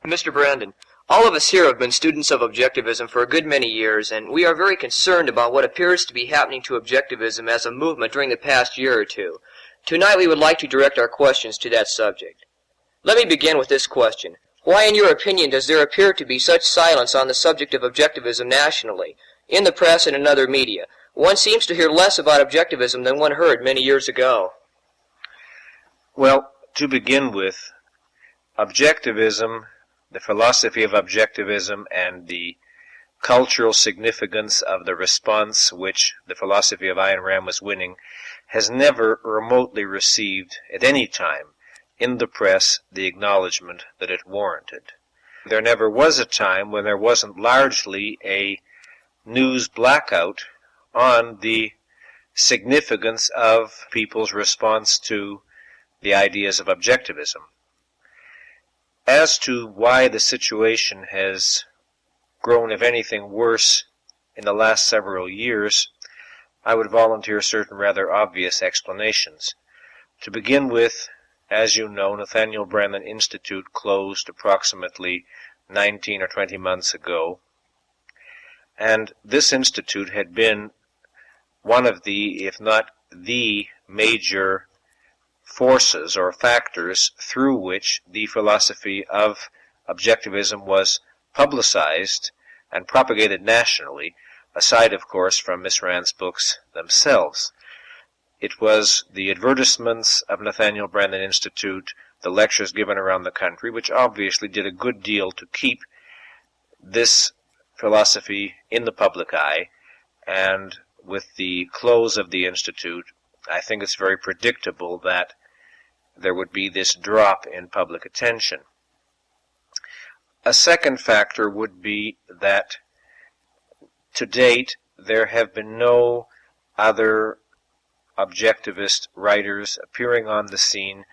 Mr. Branden, all of us here have been students of Objectivism for a good many years, and we are very concerned about what appears to be happening to Objectivism as a movement during the past year or two. Tonight we would like to direct our questions to that subject. Let me begin with this question. Why, in your opinion, does there appear to be such silence on the subject of Objectivism nationally, in the press and in other media? One seems to hear less about Objectivism than one heard many years ago. Well, to begin with, Objectivism, the philosophy of Objectivism, and the cultural significance of the response which the philosophy of Ayn Rand was winning has never remotely received at any time in the press the acknowledgement that it warranted. There never was a time when there wasn't largely a news blackout on the significance of people's response to the ideas of Objectivism. As to why the situation has grown, if anything, worse in the last several years, I would volunteer certain rather obvious explanations. To begin with, as you know, Nathaniel Branden Institute closed approximately 19 or 20 months ago, and this institute had been one of the, if not the major forces or factors through which the philosophy of Objectivism was publicized and propagated nationally, aside, of course, from Miss Rand's books themselves. It was the advertisements of Nathaniel Branden Institute, the lectures given around the country, which obviously did a good deal to keep this philosophy in the public eye, and with the close of the Institute, I think it's very predictable that there would be this drop in public attention. A second factor would be that to date there have been no other Objectivist writers appearing on the scene,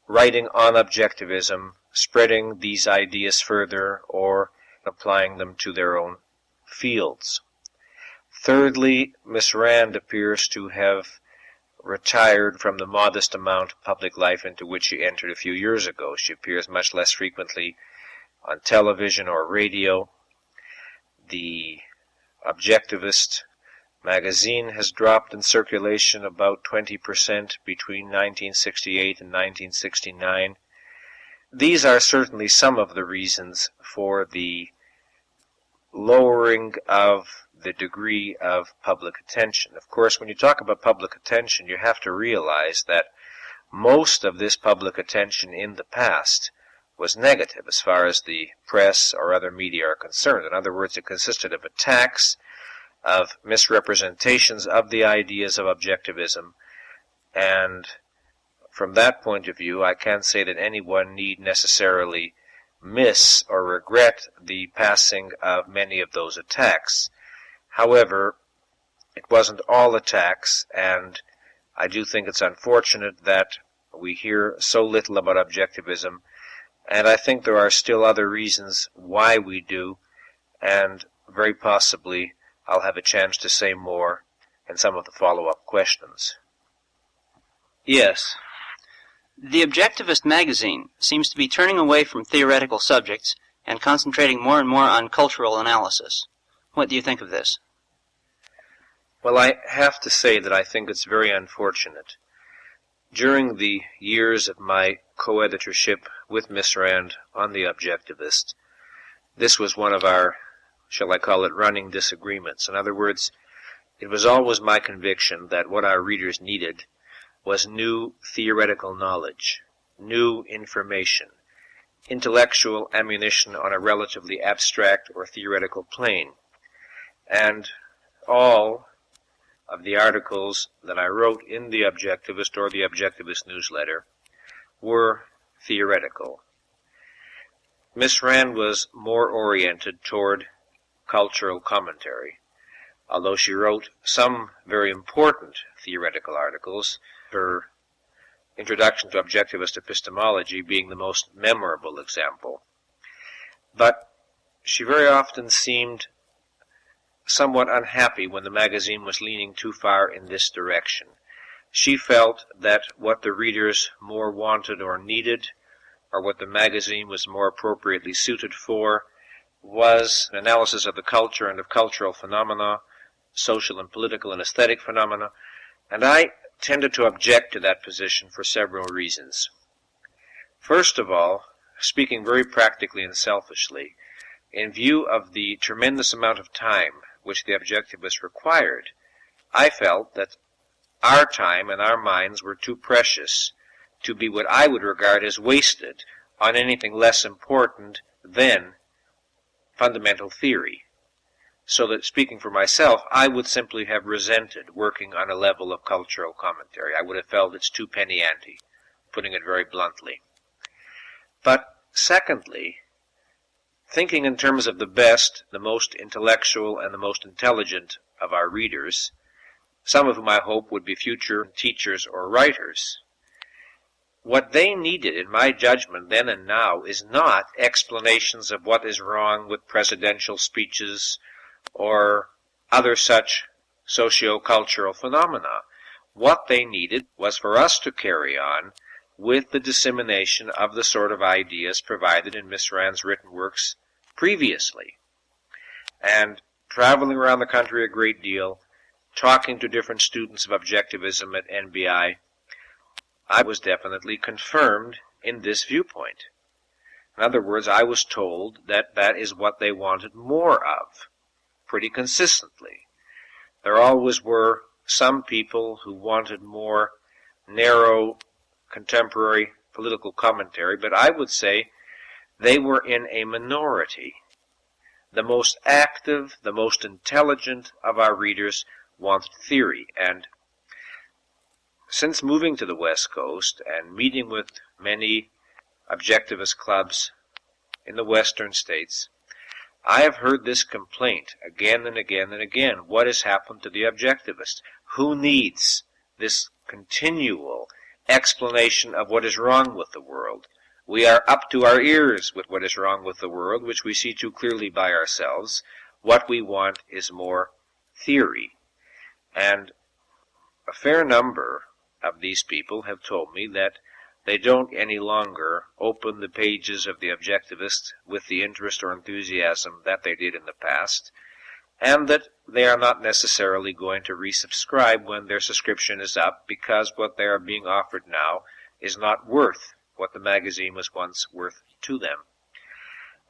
writing on Objectivism, spreading these ideas further, or applying them to their own fields. Thirdly, Miss Rand appears to have retired from the modest amount of public life into which she entered a few years ago. She appears much less frequently on television or radio. The Objectivist magazine has dropped in circulation about 20% between 1968 and 1969. These are certainly some of the reasons for the lowering of the degree of public attention. Of course, when you talk about public attention, you have to realize that most of this public attention in the past was negative as far as the press or other media are concerned. In other words, it consisted of attacks, of misrepresentations of the ideas of Objectivism, and from that point of view, I can't say that anyone need necessarily miss or regret the passing of many of those attacks. However, it wasn't all attacks, and I do think it's unfortunate that we hear so little about Objectivism, and I think there are still other reasons why we do, and very possibly I'll have a chance to say more in some of the follow-up questions. Yes. The Objectivist magazine seems to be turning away from theoretical subjects and concentrating more and more on cultural analysis. What do you think of this? Well, I have to say that I think it's very unfortunate. During the years of my co-editorship with Miss Rand on The Objectivist, this was one of our, shall I call it, running disagreements. In other words, it was always my conviction that what our readers needed was new theoretical knowledge, new information, intellectual ammunition on a relatively abstract or theoretical plane. And all of the articles that I wrote in The Objectivist or the Objectivist newsletter were theoretical. Miss Rand was more oriented toward cultural commentary, although she wrote some very important theoretical articles, her Introduction to Objectivist Epistemology being the most memorable example. But she very often seemed somewhat unhappy when the magazine was leaning too far in this direction. She felt that what the readers more wanted or needed or what the magazine was more appropriately suited for, was an analysis of the culture and of cultural phenomena, social and political and aesthetic phenomena, and I tended to object to that position for several reasons. First of all, speaking very practically and selfishly, in view of the tremendous amount of time which the Objectivists required, I felt that our time and our minds were too precious to be what I would regard as wasted on anything less important than fundamental theory. So that, speaking for myself, I would simply have resented working on a level of cultural commentary. I would have felt it's too penny ante, putting it very bluntly. But secondly, thinking in terms of the best, the most intellectual, and the most intelligent of our readers, some of whom I hope would be future teachers or writers, what they needed, in my judgment, then and now, is not explanations of what is wrong with presidential speeches or other such socio-cultural phenomena. What they needed was for us to carry on with the dissemination of the sort of ideas provided in Miss Rand's written works previously. And traveling around the country a great deal, talking to different students of Objectivism at NBI, I was definitely confirmed in this viewpoint. In other words, I was told that that is what they wanted more of, pretty consistently. There always were some people who wanted more narrow, contemporary political commentary, but I would say they were in a minority. The most active, the most intelligent of our readers wanted theory, and since moving to the West Coast and meeting with many Objectivist clubs in the Western states, I have heard this complaint again and again and again. What has happened to the Objectivist? Who needs this continual explanation of what is wrong with the world? We are up to our ears with what is wrong with the world, which we see too clearly by ourselves. What we want is more theory. And a fair number of these people have told me that they don't any longer open the pages of the Objectivist with the interest or enthusiasm that they did in the past, and that they are not necessarily going to resubscribe when their subscription is up, because what they are being offered now is not worth what the magazine was once worth to them.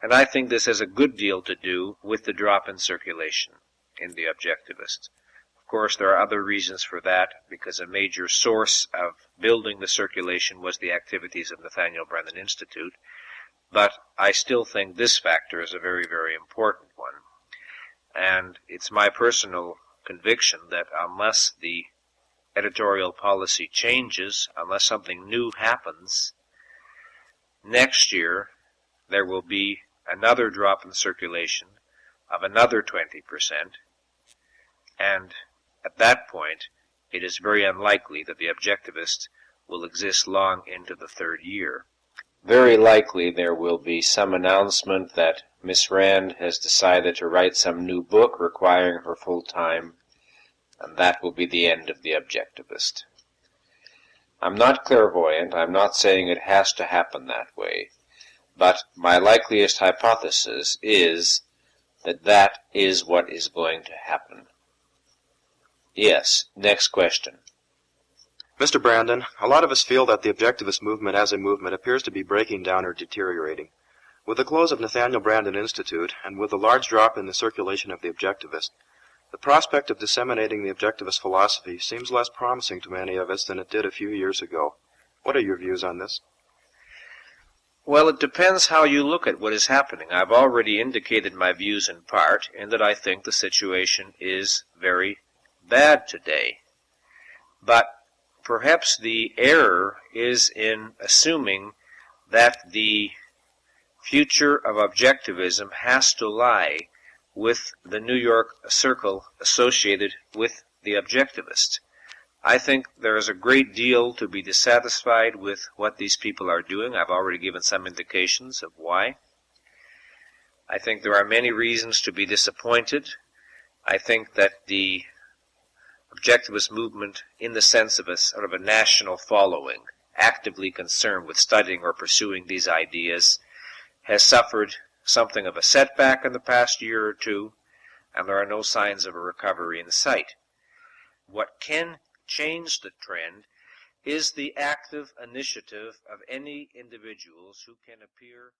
And I think this has a good deal to do with the drop in circulation in the Objectivist. Of course, there are other reasons for that, because a major source of building the circulation was the activities of Nathaniel Branden Institute, but I still think this factor is a very, very important one. And it's my personal conviction that unless the editorial policy changes, unless something new happens, next year there will be another drop in circulation of another 20%, and at that point, it is very unlikely that the Objectivist will exist long into the third year. Very likely there will be some announcement that Miss Rand has decided to write some new book requiring her full time, and that will be the end of the Objectivist. I'm not clairvoyant, I'm not saying it has to happen that way, but my likeliest hypothesis is that that is what is going to happen. Yes, next question. Mr. Branden, a lot of us feel that the Objectivist movement as a movement appears to be breaking down or deteriorating. With the close of Nathaniel Branden Institute, and with the large drop in the circulation of the Objectivist, the prospect of disseminating the Objectivist philosophy seems less promising to many of us than it did a few years ago. What are your views on this? Well, it depends how you look at what is happening. I've already indicated my views in part, in that I think the situation is very bad today. But perhaps the error is in assuming that the future of Objectivism has to lie with the New York circle associated with the Objectivist. I think there is a great deal to be dissatisfied with what these people are doing. I've already given some indications of why. I think there are many reasons to be disappointed. I think that the Objectivist movement, in the sense of a sort of a national following, actively concerned with studying or pursuing these ideas has suffered something of a setback in the past year or two, and there are no signs of a recovery in sight. What can change the trend is the active initiative of any individuals who can appear